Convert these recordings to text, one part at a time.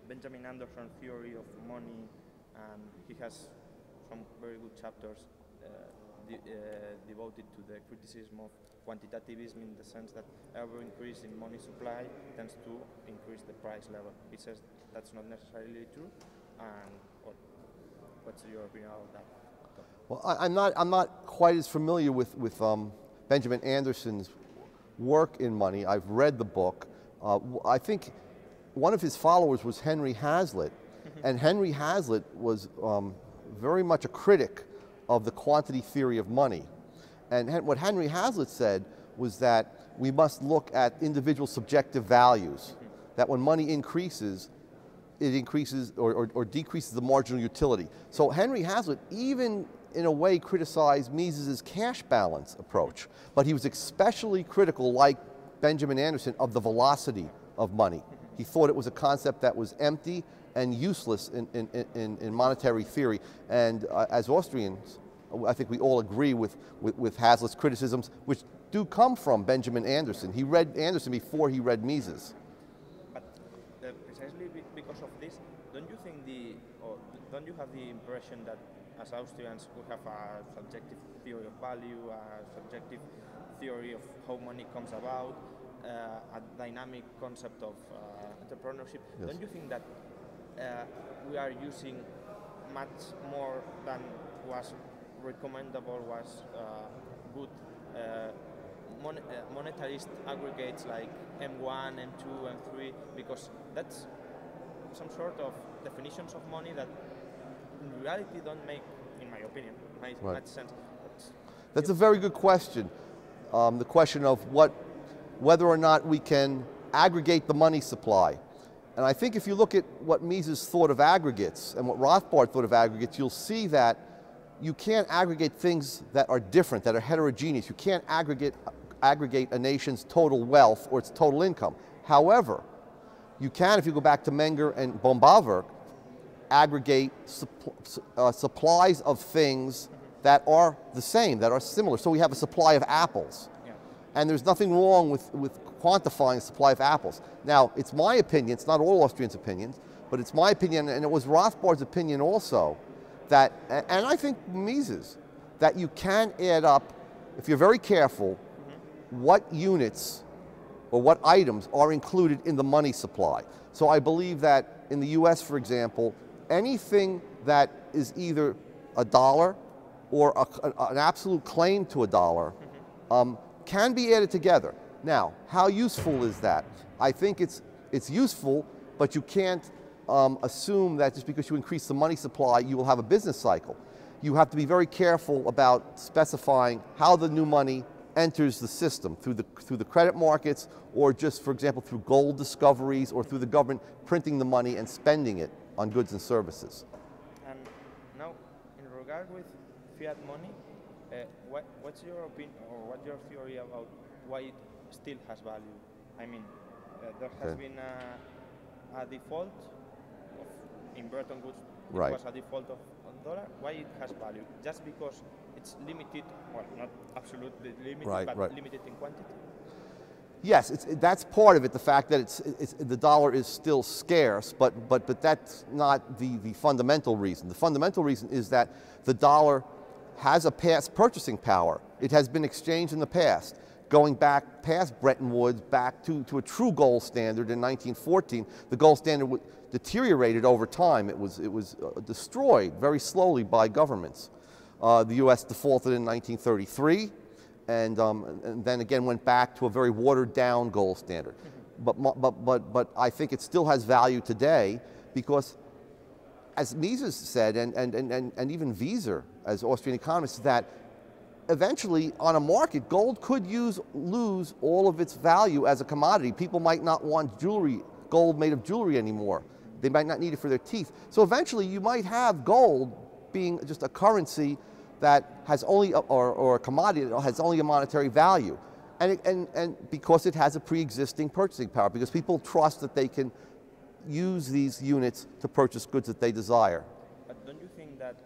Benjamin Anderson theory of money, and he has some very good chapters devoted to the criticism of quantitativism, in the sense that every increase in money supply tends to increase the price level. He says that's not necessarily true, and what's your opinion about that? Well, I'm not quite as familiar with Benjamin Anderson's work in money. I've read the book. I think one of his followers was Henry Hazlitt, and Henry Hazlitt was very much a critic of the quantity theory of money. And what Henry Hazlitt said was that we must look at individual subjective values, that when money increases, it increases or decreases the marginal utility. So Henry Hazlitt even in a way criticized Mises's cash balance approach, but he was especially critical, like Benjamin Anderson, of the velocity of money. He thought it was a concept that was empty and useless in monetary theory. And as Austrians, I think we all agree with Hazlitt's criticisms, which do come from Benjamin Anderson. He read Anderson before he read Mises. But precisely because of this, don't you have the impression that as Austrians we have a subjective theory of value, a subjective theory of how money comes about, a dynamic concept of entrepreneurship? Yes. Don't you think that we are using much more than was recommendable, was good monetarist aggregates like M1, M2, M3, because that's some sort of definitions of money that in reality don't make, in my opinion, much sense. That's a very good question. The question of whether or not we can aggregate the money supply. And I think if you look at what Mises thought of aggregates and what Rothbard thought of aggregates, you'll see that you can't aggregate things that are different, that are heterogeneous. You can't aggregate a nation's total wealth or its total income. However, you can, if you go back to Menger and Bombawerk, aggregate supplies of things that are the same, that are similar. So we have a supply of apples. Yeah. And there's nothing wrong with quantifying the supply of apples. Now, it's my opinion, it's not all Austrians' opinions, but it's my opinion, and it was Rothbard's opinion also, that, and I think Mises, that you can add up, if you're very careful, what units or what items are included in the money supply. So I believe that in the US, for example, anything that is either a dollar or an absolute claim to a dollar can be added together. Now, how useful is that? I think it's useful, but you can't assume that just because you increase the money supply, you will have a business cycle. You have to be very careful about specifying how the new money enters the system, through the credit markets, or just, for example, through gold discoveries, or through the government printing the money and spending it on goods and services. And now, in regard with fiat money, what's your opinion, or what's your theory about why it still has value? I mean, there has been a default in Bretton Woods. It was a default of dollar. Why it has value? Just because it's limited, well, not absolutely limited, but limited in quantity? Yes, that's part of it, the fact that the dollar is still scarce, but that's not the fundamental reason. The fundamental reason is that the dollar has a past purchasing power. It has been exchanged in the past. Going back past Bretton Woods, back to a true gold standard in 1914, the gold standard deteriorated over time. It was destroyed very slowly by governments. The U.S. defaulted in 1933, and then again went back to a very watered down gold standard. But I think it still has value today because, as Mises said, and even Wieser, as Austrian economists, that eventually on a market, gold could lose all of its value as a commodity. People might not want gold made of jewelry anymore. They might not need it for their teeth. So eventually you might have gold being just a currency that has only, or a commodity that has only a monetary value. And because it has a pre-existing purchasing power, because people trust that they can use these units to purchase goods that they desire. But don't you think that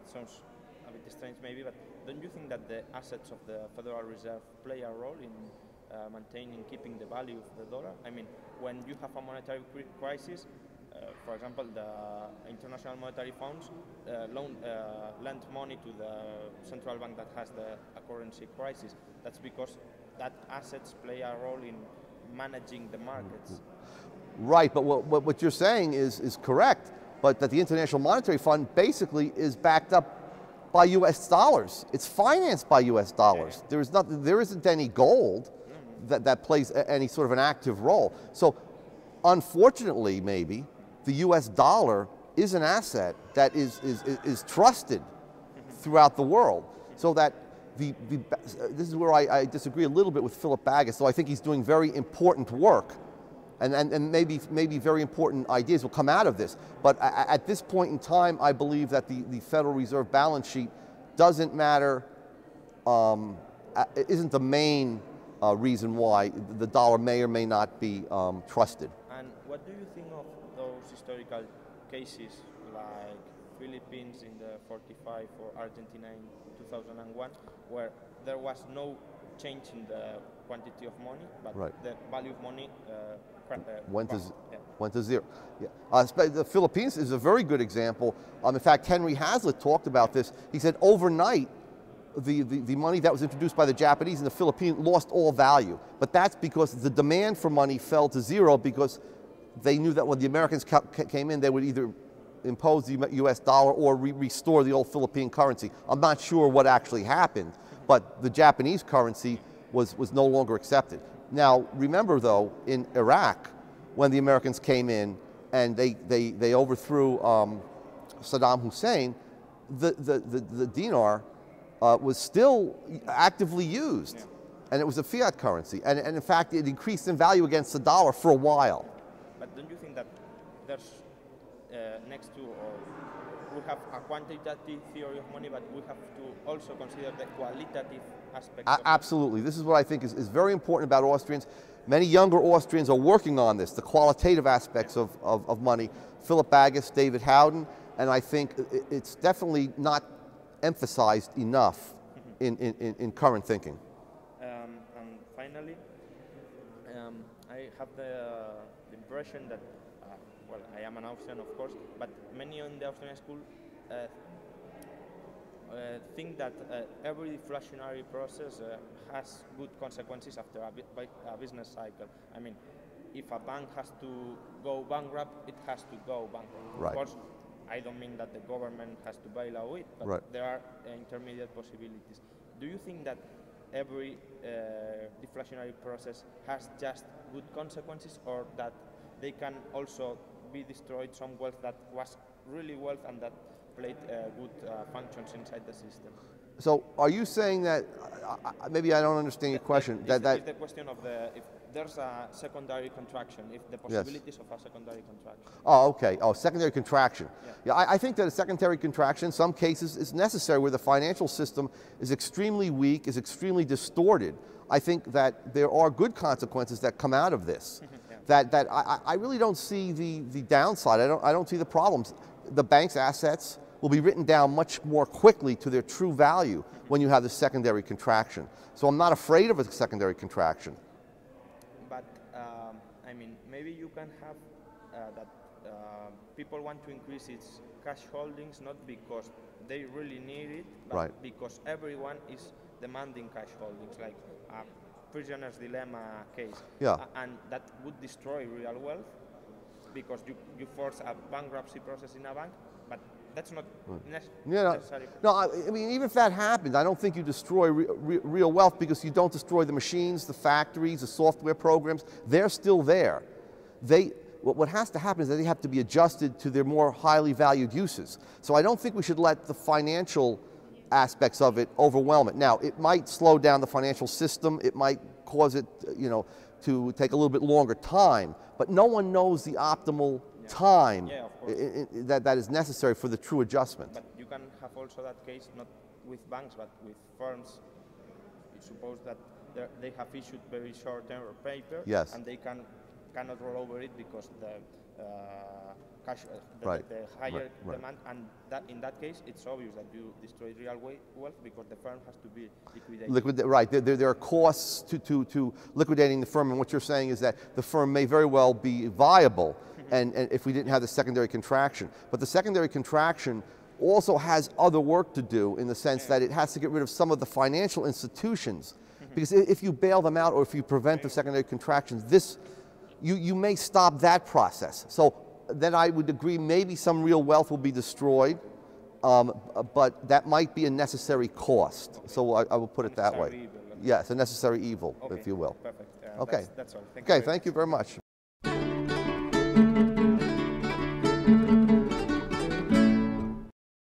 sounds a bit strange maybe, but don't you think that the assets of the Federal Reserve play a role in maintaining, keeping the value of the dollar? I mean, when you have a monetary crisis, for example, the International Monetary Funds lend money to the central bank that has a currency crisis. That's because that assets play a role in managing the markets. Right, but what you're saying is correct, but that the International Monetary Fund basically is backed up by US dollars. It's financed by US dollars. There isn't any gold that plays any sort of an active role. So unfortunately, maybe, the US dollar is an asset that is trusted throughout the world. So that this is where I disagree a little bit with Philip Baggis, so I think he's doing very important work. And maybe very important ideas will come out of this. But at this point in time, I believe that the Federal Reserve balance sheet doesn't matter, isn't the main reason why the dollar may or may not be trusted. And what do you think of those historical cases like Philippines in the 45 or Argentina in 2001, where there was no change in the quantity of money, but the value of money went to zero. Yeah. The Philippines is a very good example. In fact, Henry Hazlitt talked about this. He said overnight, the money that was introduced by the Japanese in the Philippines lost all value. But that's because the demand for money fell to zero, because they knew that when the Americans came in, they would either impose the US dollar or restore the old Philippine currency. I'm not sure what actually happened, but the Japanese currency was no longer accepted. Now, remember though, in Iraq, when the Americans came in and they overthrew Saddam Hussein, the dinar was still actively used, and it was a fiat currency. And in fact, it increased in value against the dollar for a while. But don't you think that there's next to, or we have a quantitative theory of money, but we have to also consider the qualitative aspect? Absolutely. This is what I think is very important about Austrians. Many younger Austrians are working on this, the qualitative aspects of money. Philip Baggis, David Howden, and I think it's definitely not emphasized enough in current thinking. And finally, I have the impression that, well, I am an Austrian, of course, but many in the Austrian school think that every deflationary process has good consequences after a business cycle. I mean, if a bank has to go bankrupt, it has to go bankrupt. Right. Of course, I don't mean that the government has to bail out it, but there are intermediate possibilities. Do you think that every deflationary process has just good consequences, or that they can also be destroyed some wealth that was really wealth and that played good functions inside the system? So are you saying that, maybe I don't understand your question. It's the question of if there's a secondary contraction, if the possibilities of a secondary contraction. Oh, okay. Oh, secondary contraction. Yeah, I think that a secondary contraction in some cases is necessary where the financial system is extremely weak, is extremely distorted. I think that there are good consequences that come out of this. That I really don't see the downside. I don't see the problems. The bank's assets will be written down much more quickly to their true value when you have the secondary contraction. So I'm not afraid of a secondary contraction. But I mean, maybe you can have that people want to increase its cash holdings not because they really need it, but because everyone is demanding cash holdings, like a prisoner's dilemma case. And that would destroy real wealth because you force a bankruptcy process in a bank, but that's not necessary. No, I mean, even if that happens, I don't think you destroy real wealth, because you don't destroy the machines, the factories, the software programs. They're still there. What has to happen is that they have to be adjusted to their more highly valued uses. So I don't think we should let the financial aspects of it overwhelm it. Now, it might slow down the financial system. It might cause it, to take a little bit longer time, but no one knows the optimal time that is necessary for the true adjustment. But you can have also that case not with banks but with firms. You suppose that they have issued very short-term paper, and they can cannot roll over it because the cash, the higher demand, and that in that case, it's obvious that you destroy real wealth because the firm has to be liquidated. Right, there are costs to liquidating the firm, and what you're saying is that the firm may very well be viable, and if we didn't have the secondary contraction. But the secondary contraction also has other work to do in the sense that it has to get rid of some of the financial institutions, because if you bail them out or if you prevent the secondary contractions, you may stop that process. So then I would agree maybe some real wealth will be destroyed, but that might be a necessary cost. So I will put it that way. Yes, a necessary evil, if you will. Perfect. Okay. That's all. Thank you very much.